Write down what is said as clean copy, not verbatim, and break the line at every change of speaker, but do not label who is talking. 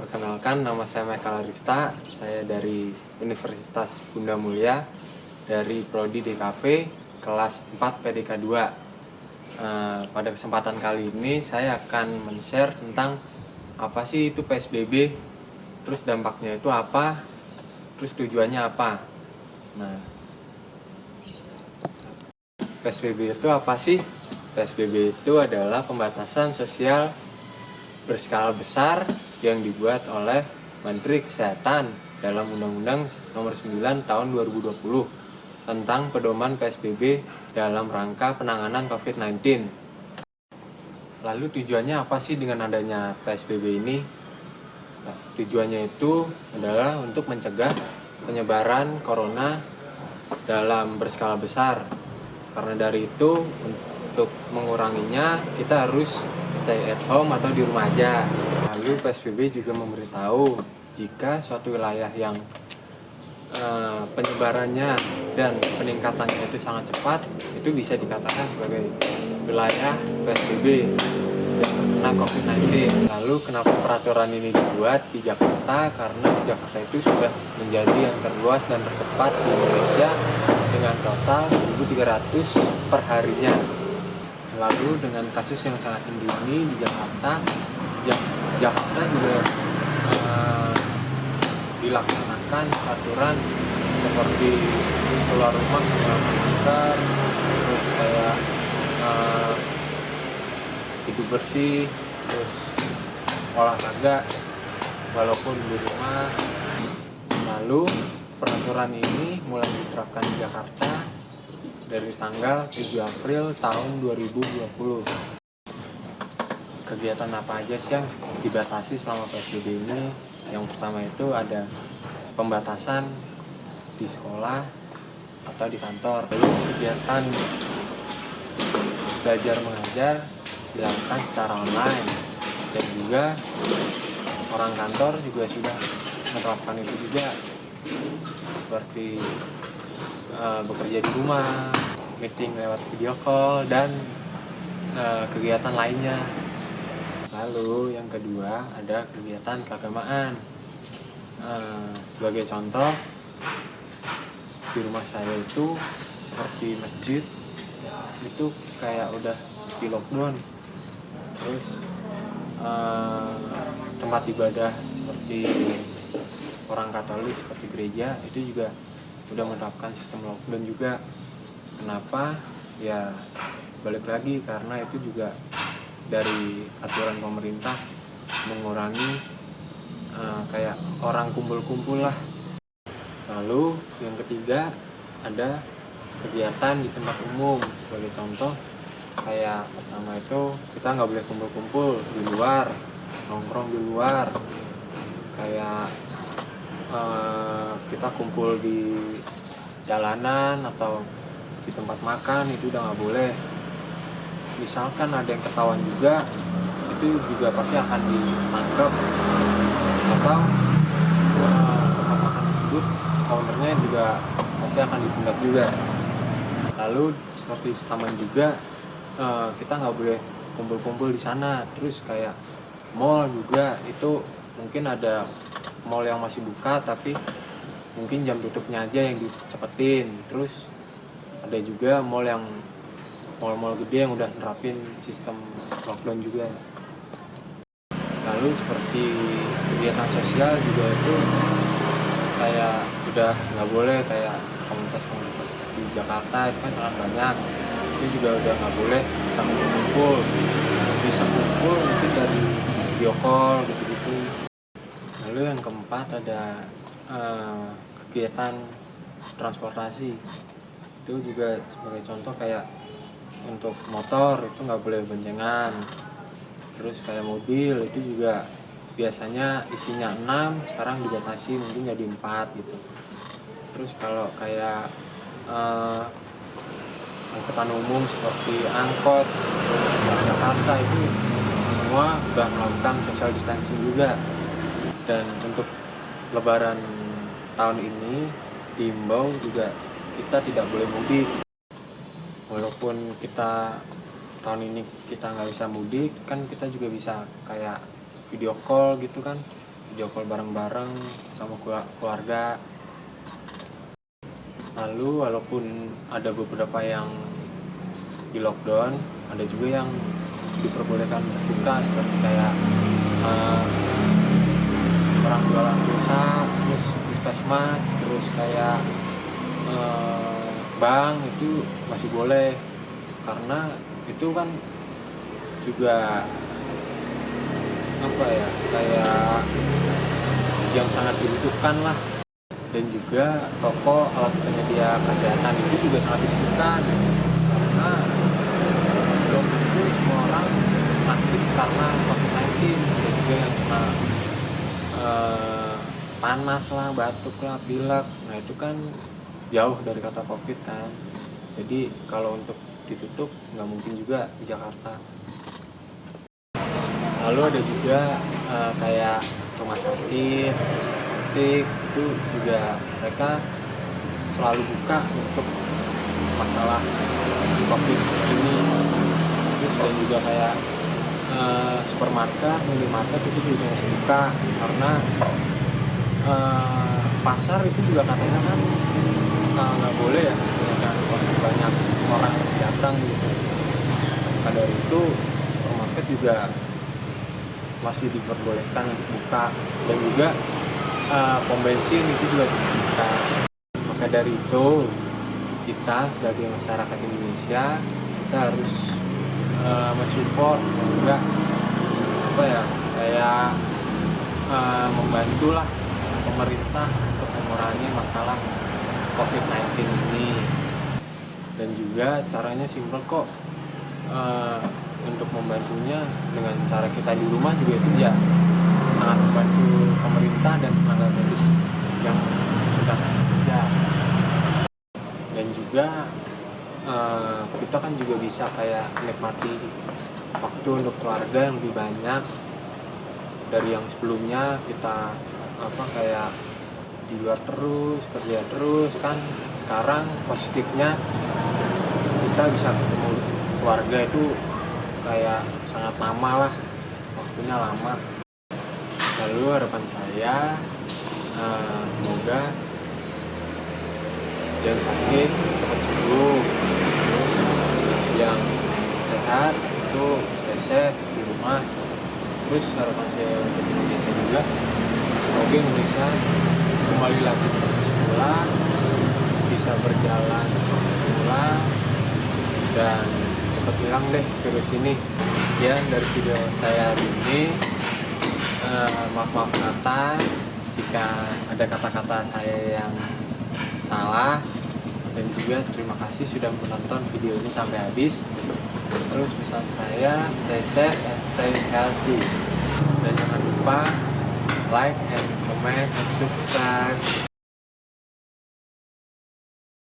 Perkenalkan, nama saya Michael Arista. Saya dari Universitas Bunda Mulia, dari Prodi DKV kelas 4 PDK 2. Pada kesempatan kali ini saya akan men-share tentang apa sih itu PSBB, terus dampaknya itu apa, terus tujuannya apa. Nah, PSBB itu apa sih? PSBB itu adalah pembatasan sosial berskala besar yang dibuat oleh Menteri Kesehatan dalam Undang-Undang Nomor 9 Tahun 2020 tentang pedoman PSBB dalam rangka penanganan COVID-19. Lalu tujuannya apa sih dengan adanya PSBB ini? Nah, tujuannya itu adalah untuk mencegah penyebaran corona dalam berskala besar. Karena dari itu, untuk menguranginya kita harus stay at home atau di rumah aja. Lalu PSBB juga memberitahu jika suatu wilayah yang penyebarannya dan peningkatannya itu sangat cepat, itu bisa dikatakan sebagai wilayah PSBB yang terkena COVID-19. Lalu kenapa peraturan ini dibuat di Jakarta? Karena Jakarta itu sudah menjadi yang terluas dan tercepat di Indonesia dengan total 1.300 per harinya. Lalu dengan kasus yang sangat tinggi ini di Jakarta, Jakarta juga dilaksanakan aturan seperti keluar rumah menggunakan masker, terus kayak hidup bersih, terus olahraga walaupun di rumah. Lalu peraturan ini mulai diterapkan di Jakarta dari tanggal 7 April tahun 2020. Kegiatan apa aja sih yang dibatasi selama PSBB ini? Yang pertama itu ada pembatasan di sekolah atau di kantor. Lalu kegiatan belajar mengajar dilakukan secara online, dan juga orang kantor juga sudah menerapkan itu juga, seperti bekerja di rumah, meeting lewat video call, dan kegiatan lainnya. Lalu yang kedua ada kegiatan keagamaan. Sebagai contoh, di rumah saya itu seperti masjid itu kayak udah di lockdown. Terus tempat ibadah seperti orang Katolik seperti gereja itu juga udah menerapkan sistem lockdown juga. Kenapa? Ya balik lagi karena itu juga dari aturan pemerintah mengurangi kayak orang kumpul-kumpul lah. Lalu yang ketiga ada kegiatan di tempat umum. Sebagai contoh, kayak pertama itu kita nggak boleh kumpul-kumpul di luar, nongkrong di luar, kayak kita kumpul di jalanan atau di tempat makan itu udah nggak boleh. Misalkan ada yang ketahuan juga, itu juga pasti akan ditangkap, atau tempat makan tersebut ownernya juga pasti akan ditindak juga. Lalu seperti taman juga, kita nggak boleh kumpul-kumpul di sana. Terus kayak mall juga, itu mungkin ada mall yang masih buka tapi mungkin jam tutupnya aja yang dicepetin. Terus ada juga mall-mall gede yang udah nerapin sistem lockdown juga. Lalu seperti kegiatan sosial juga itu kayak udah nggak boleh, kayak komunitas-komunitas di Jakarta itu kan sangat banyak, itu juga udah nggak boleh kita kumpul. Bisa kumpul mungkin dari video call gitu-gitu. Lalu yang keempat ada kegiatan transportasi. Itu juga sebagai contoh kayak untuk motor itu nggak boleh boncengan. Terus kayak mobil itu juga biasanya isinya 6, sekarang dibatasi mungkin jadi 4 gitu. Terus kalau kayak angkutan umum seperti angkot, terus Jakarta itu semua udah melakukan social distancing juga. Dan untuk lebaran tahun ini diimbau juga kita tidak boleh mudik. Walaupun kita tahun ini kita nggak bisa mudik, kan kita juga bisa kayak video call gitu kan, video call bareng-bareng sama keluarga. Lalu walaupun ada beberapa yang di lockdown, ada juga yang diperbolehkan buka, seperti kayak orang jualan pulsa, terus puskesmas, terus kayak bank itu masih boleh, karena itu kan juga apa ya, kayak yang sangat dibutuhkan lah. Dan juga toko alat penyedia kesehatan itu juga sangat dibutuhkan, karena belum tentu semua orang sakit karena COVID-19. Ada juga yang kena panas lah, batuk lah, pilek. Nah itu kan jauh dari kata COVID kan. Jadi kalau untuk ditutup nggak mungkin juga di Jakarta. Lalu ada juga kayak rumah sakit, terus apotek, itu juga mereka selalu buka untuk masalah COVID ini. Terus dan juga kayak supermarket, minimarket itu juga masih buka, karena pasar itu juga katanya kan nggak boleh ya, kan banyak orang datang gitu. Maka dari itu supermarket juga masih diperbolehkan untuk buka, dan juga pom bensin itu juga dibuka. Maka dari itu kita sebagai masyarakat Indonesia, kita harus mensupport, juga apa ya, kayak membantulah pemerintah untuk mengurangi masalah COVID-19 ini. Dan juga caranya simpel kok, untuk membantunya dengan cara kita di rumah juga itu ya sangat membantu pemerintah dan tenaga medis yang sudah bekerja. Dan juga kita kan juga bisa kayak menikmati waktu untuk keluarga yang lebih banyak dari yang sebelumnya. Kita kayak di luar terus, kerja terus kan. Sekarang positifnya kita bisa ketemu keluarga itu kayak sangat lama lah, waktunya lama. Lalu harapan saya semoga yang sakit cepat sembuh, yang sehat itu stay safe di rumah. Terus harapan saya untuk Indonesia juga, semoga Indonesia kembali lagi seperti semula, bisa berjalan seperti semula, dan cepat hilang deh virus ini. Sekian dari video saya hari ini. Maaf kata jika ada kata-kata saya yang salah, dan juga terima kasih sudah menonton video ini sampai habis. Terus pesan saya, stay safe and stay healthy, dan jangan lupa like and comment and subscribe.